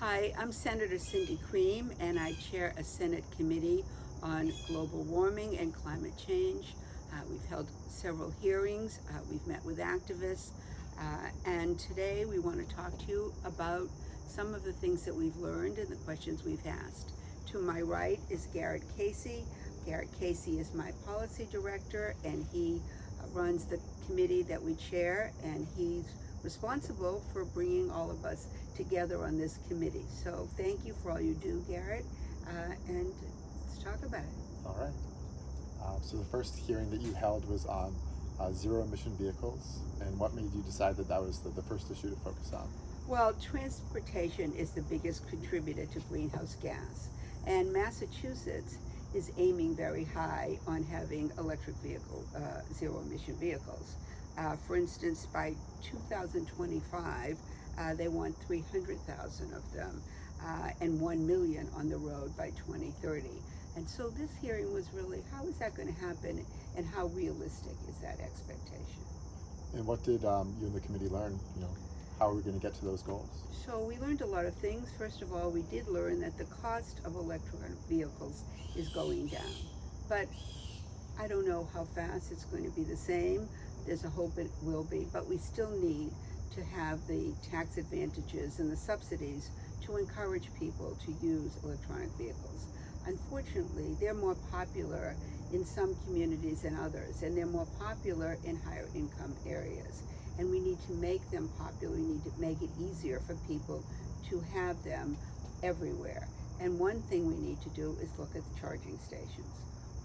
Hi, I'm Senator Cindy Cream, and I chair a Senate committee on global warming and climate change. We've held several hearings, we've met with activists, and today we want to talk to you about some of the things that we've learned and the questions we've asked. To my right is Garrett Casey. Garrett Casey is my policy director, and he runs the committee that we chair, and he's responsible for bringing all of us together on this committee. So thank you for all you do, Garrett, and let's talk about it. All right. So the first hearing that you held was on zero emission vehicles, and what made you decide that that was the first issue to focus on? Well, transportation is the biggest contributor to greenhouse gas, and Massachusetts is aiming very high on having electric vehicle, zero emission vehicles. For instance, by 2025, they want 300,000 of them and 1 million on the road by 2030. And so this hearing was really, how is that going to happen and how realistic is that expectation? And what did you and the committee learn? How are we going to get to those goals? So we learned a lot of things. First of all, we did learn that the cost of electric vehicles is going down. But I don't know how fast it's going to be the same. There's a hope it will be, but we still need to have the tax advantages and the subsidies to encourage people to use electronic vehicles. Unfortunately, they're more popular in some communities than others, and they're more popular in higher income areas. And we need to make them popular. We need to make it easier for people to have them everywhere. And one thing we need to do is look at the charging stations.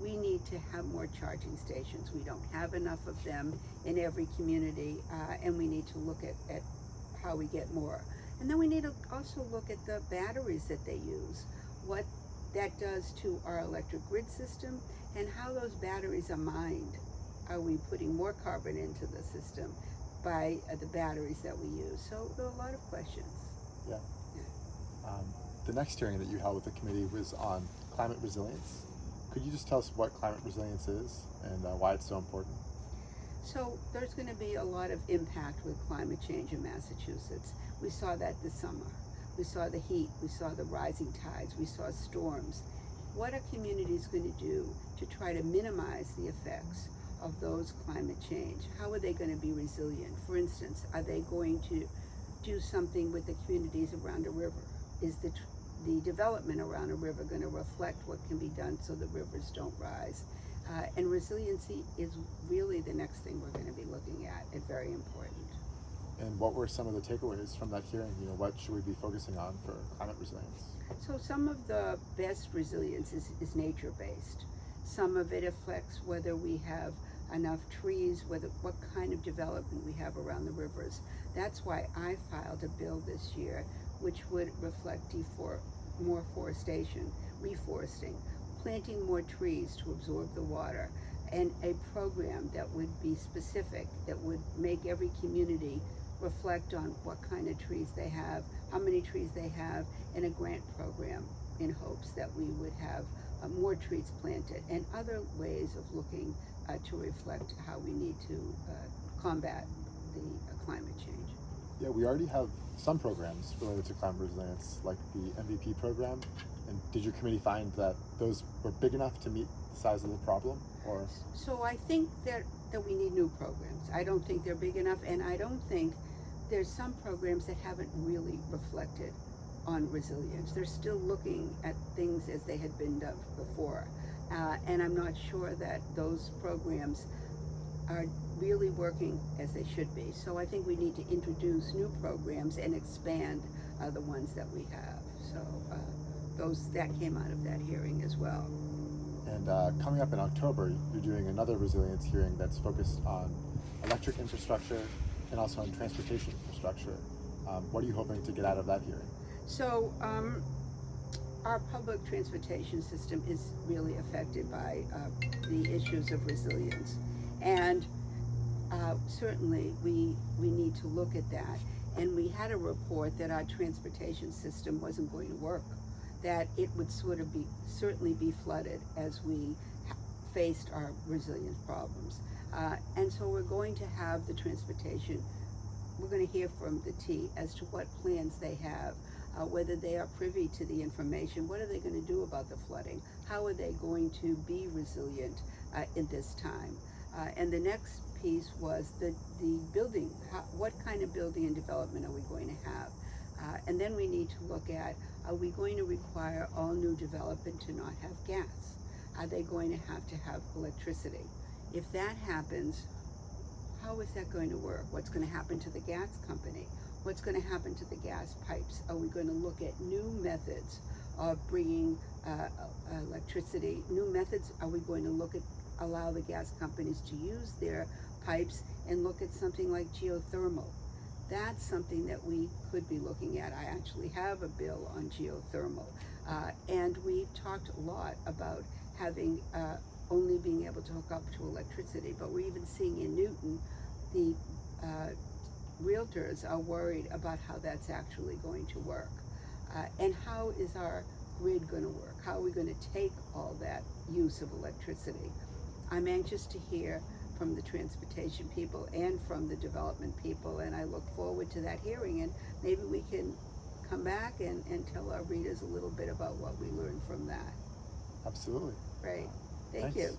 We need to have more charging stations. We don't have enough of them in every community, and we need to look at how we get more. And then we need to also look at the batteries that they use, what that does to our electric grid system, and how those batteries are mined. Are we putting more carbon into the system by the batteries that we use? So there are a lot of questions. Yeah. The next hearing that you held with the committee was on climate resilience. Could you just tell us what climate resilience is and why it's so important? So there's going to be a lot of impact with climate change in Massachusetts. We saw that this summer. We saw the heat, we saw the rising tides, we saw storms. What are communities going to do to try to minimize the effects of those climate change? How are they going to be resilient? For instance, are they going to do something with the communities around a river? Is the development around a river going to reflect what can be done so the rivers don't rise? And resiliency is really the next thing we're going to be looking at, and very important. And what were some of the takeaways from that hearing? What should we be focusing on for climate resilience? So some of the best resilience is nature-based. Some of it affects whether we have enough trees, what kind of development we have around the rivers. That's why I filed a bill this year which would reflect more forestation, reforesting, planting more trees to absorb the water, and a program that would be specific, that would make every community reflect on what kind of trees they have, how many trees they have, and a grant program in hopes that we would have more trees planted, and other ways of looking to reflect how we need to combat the climate change. Yeah, we already have some programs related to climate resilience, like the MVP program. And did your committee find that those were big enough to meet the size of the problem, or? So I think that we need new programs. I don't think they're big enough, and I don't think there's some programs that haven't really reflected on resilience. They're still looking at things as they had been done before. And I'm not sure that those programs are really working as they should be. So I think we need to introduce new programs and expand the ones that we have. So that came out of that hearing as well. And coming up in October, you're doing another resilience hearing that's focused on electric infrastructure and also on transportation infrastructure. What are you hoping to get out of that hearing? So our public transportation system is really affected by the issues of resilience. And certainly we need to look at that. And we had a report that our transportation system wasn't going to work, that it would certainly be flooded as we faced our resilience problems. And so we're going to have the transportation, we're going to hear from the T as to what plans they have whether they are privy to the information. What are they going to do about the flooding? How are they going to be resilient in this time? And the next piece was the building. What kind of building and development are we going to have? And then we need to look at, are we going to require all new development to not have gas? Are they going to have electricity? If that happens, how is that going to work? What's going to happen to the gas company? What's going to happen to the gas pipes? Are we going to look at new methods of bringing electricity? New methods? Are we going to allow the gas companies to use their pipes and look at something like geothermal? That's something that we could be looking at. I actually have a bill on geothermal, and we've talked a lot about having only being able to hook up to electricity, but we're even seeing in Newton, the realtors are worried about how that's actually going to work. And how is our grid going to work? How are we going to take all that use of electricity? I'm anxious to hear from the transportation people and from the development people, and I look forward to that hearing, and maybe we can come back and tell our readers a little bit about what we learned from that. Absolutely. Right. Thank Thanks. you.